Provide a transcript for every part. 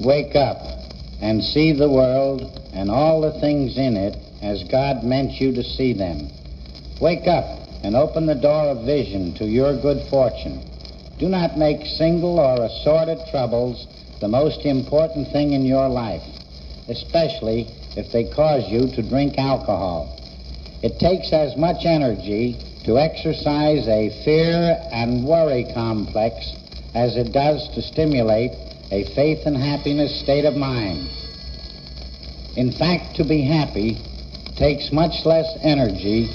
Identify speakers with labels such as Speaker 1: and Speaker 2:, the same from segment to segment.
Speaker 1: Wake up and see the world and all the things in it as God meant you to see them. Wake up and open the door of vision to your good fortune. Do not make single or assorted troubles the most important thing in your life, especially if they cause you to drink alcohol. It takes as much energy to exercise a fear and worry complex as it does to stimulate a faith and happiness state of mind. In fact, to be happy takes much less energy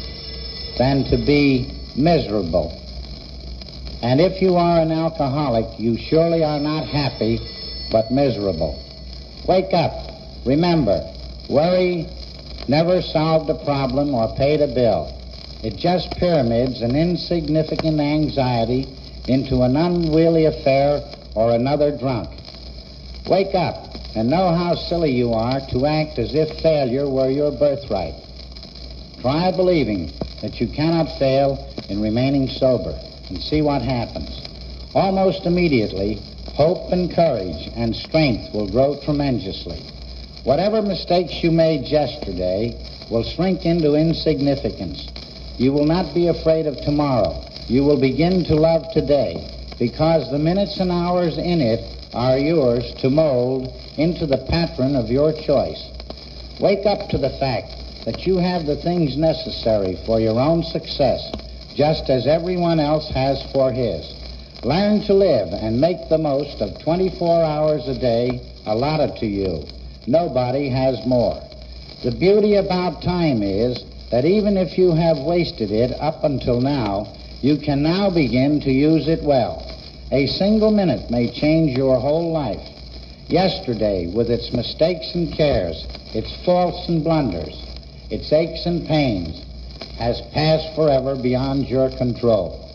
Speaker 1: than to be miserable. And if you are an alcoholic, you surely are not happy, but miserable. Wake up. Remember, worry never solved a problem or paid a bill. It just pyramids an insignificant anxiety into an unwieldy affair or another drunk. Wake up and know how silly you are to act as if failure were your birthright. Try believing that you cannot fail in remaining sober and see what happens. Almost immediately, hope and courage and strength will grow tremendously. Whatever mistakes you made yesterday will shrink into insignificance. You will not be afraid of tomorrow. You will begin to love today because the minutes and hours in it are yours to mold into the pattern of your choice. Wake up to the fact that you have the things necessary for your own success, just as everyone else has for his. Learn to live and make the most of 24 hours a day allotted to you. Nobody has more. The beauty about time is that even if you have wasted it up until now, you can now begin to use it well. A single minute may change your whole life. Yesterday, with its mistakes and cares, its faults and blunders, its aches and pains, has passed forever beyond your control.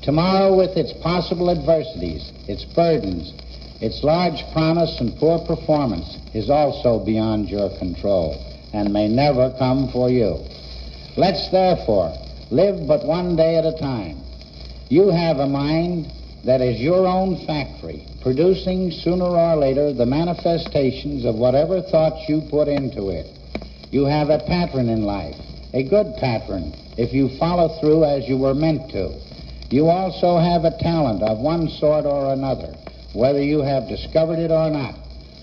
Speaker 1: Tomorrow, with its possible adversities, its burdens, its large promise and poor performance, is also beyond your control and may never come for you. Let's therefore live but one day at a time. You have a mind that is your own factory, producing sooner or later the manifestations of whatever thoughts you put into it. You have a pattern in life, a good pattern, if you follow through as you were meant to. You also have a talent of one sort or another, whether you have discovered it or not,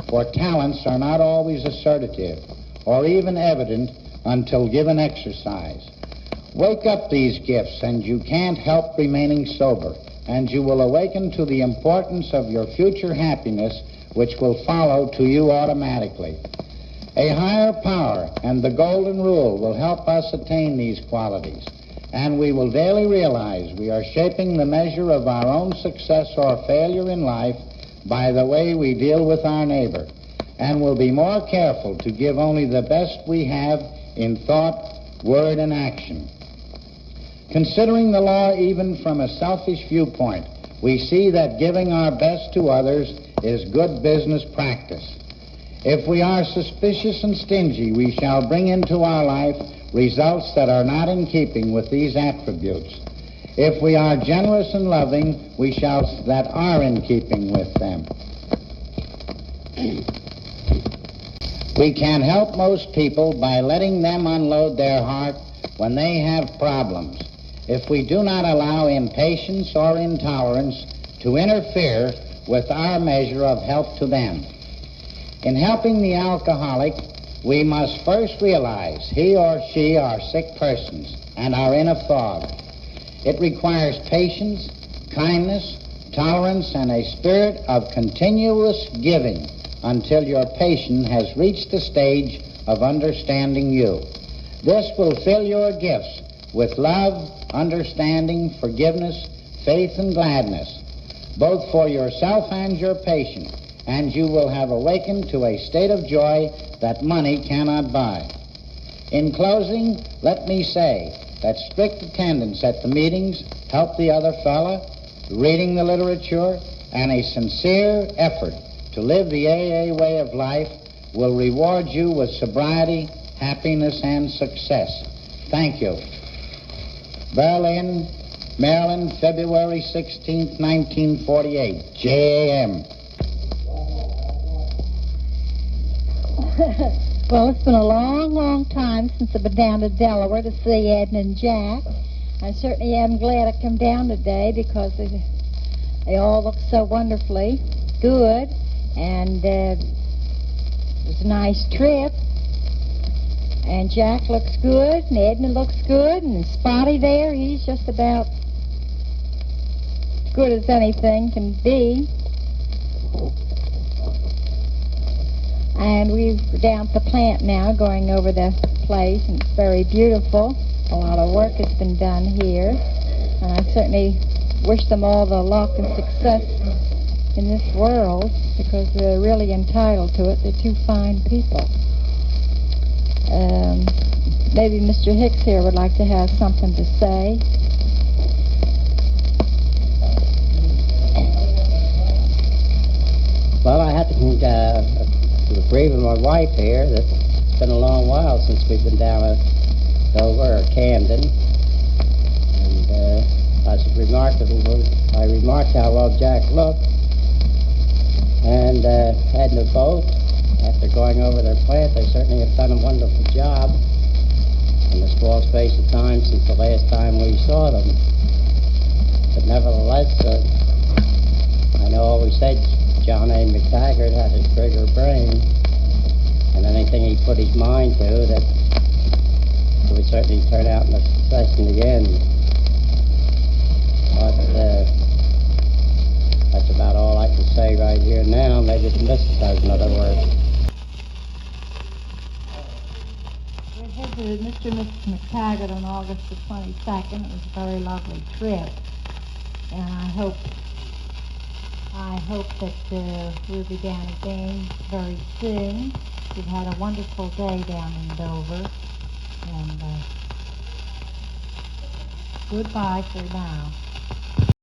Speaker 1: for talents are not always assertive or even evident until given exercise. Wake up these gifts, and you can't help remaining sober, and you will awaken to the importance of your future happiness, which will follow to you automatically. A higher power and the golden rule will help us attain these qualities, and we will daily realize we are shaping the measure of our own success or failure in life by the way we deal with our neighbor, and will be more careful to give only the best we have in thought, word, and action. Considering the law even from a selfish viewpoint, we see that giving our best to others is good business practice. If we are suspicious and stingy, we shall bring into our life results that are not in keeping with these attributes. If we are generous and loving, we shall that are in keeping with them. We can help most people by letting them unload their heart when they have problems. If we do not allow impatience or intolerance to interfere with our measure of help to them. In helping the alcoholic, we must first realize he or she are sick persons and are in a fog. It requires patience, kindness, tolerance, and a spirit of continuous giving until your patient has reached the stage of understanding you. This will fill your gifts with love, understanding, forgiveness, faith, and gladness, both for yourself and your patient, and you will have awakened to a state of joy that money cannot buy. In closing, let me say that strict attendance at the meetings, help the other fellow, reading the literature, and a sincere effort to live the AA way of life will reward you with sobriety, happiness, and success. Thank you. Berlin, Maryland, February 16, 1948. JAM.
Speaker 2: Well, it's been a long, long time since I've been down to Delaware to see Edna and Jack. I certainly am glad I come down today because they all look so wonderfully good, and it was a nice trip. And Jack looks good, and Edna looks good, and Spotty there, he's just about as good as anything can be. And we're down at the plant now, going over the place, and it's very beautiful. A lot of work has been done here, and I certainly wish them all the luck and success in this world, because they're really entitled to it. They're two fine people. Maybe Mr. Hicks here would like to have something to say.
Speaker 3: Well, I have to agree with my wife here that it's been a long while since we've been down at Delaware or Camden. And I remarked how well Jack looked. And Edna both, after going over their plant, they certainly have done a wonderful job in the small space of time since the last time we saw them. But nevertheless, I know always said John A. McTaggart had a bigger brain, and anything he put his mind to, that would certainly turn out in a success in the end. But that's about all I can say right here now. Maybe the missus has another word.
Speaker 2: We visited Mr. and Mrs. McTaggart on August the 22nd. It was a very lovely trip, and I hope that we'll be down again very soon. We've had a wonderful day down in Dover, and goodbye for now.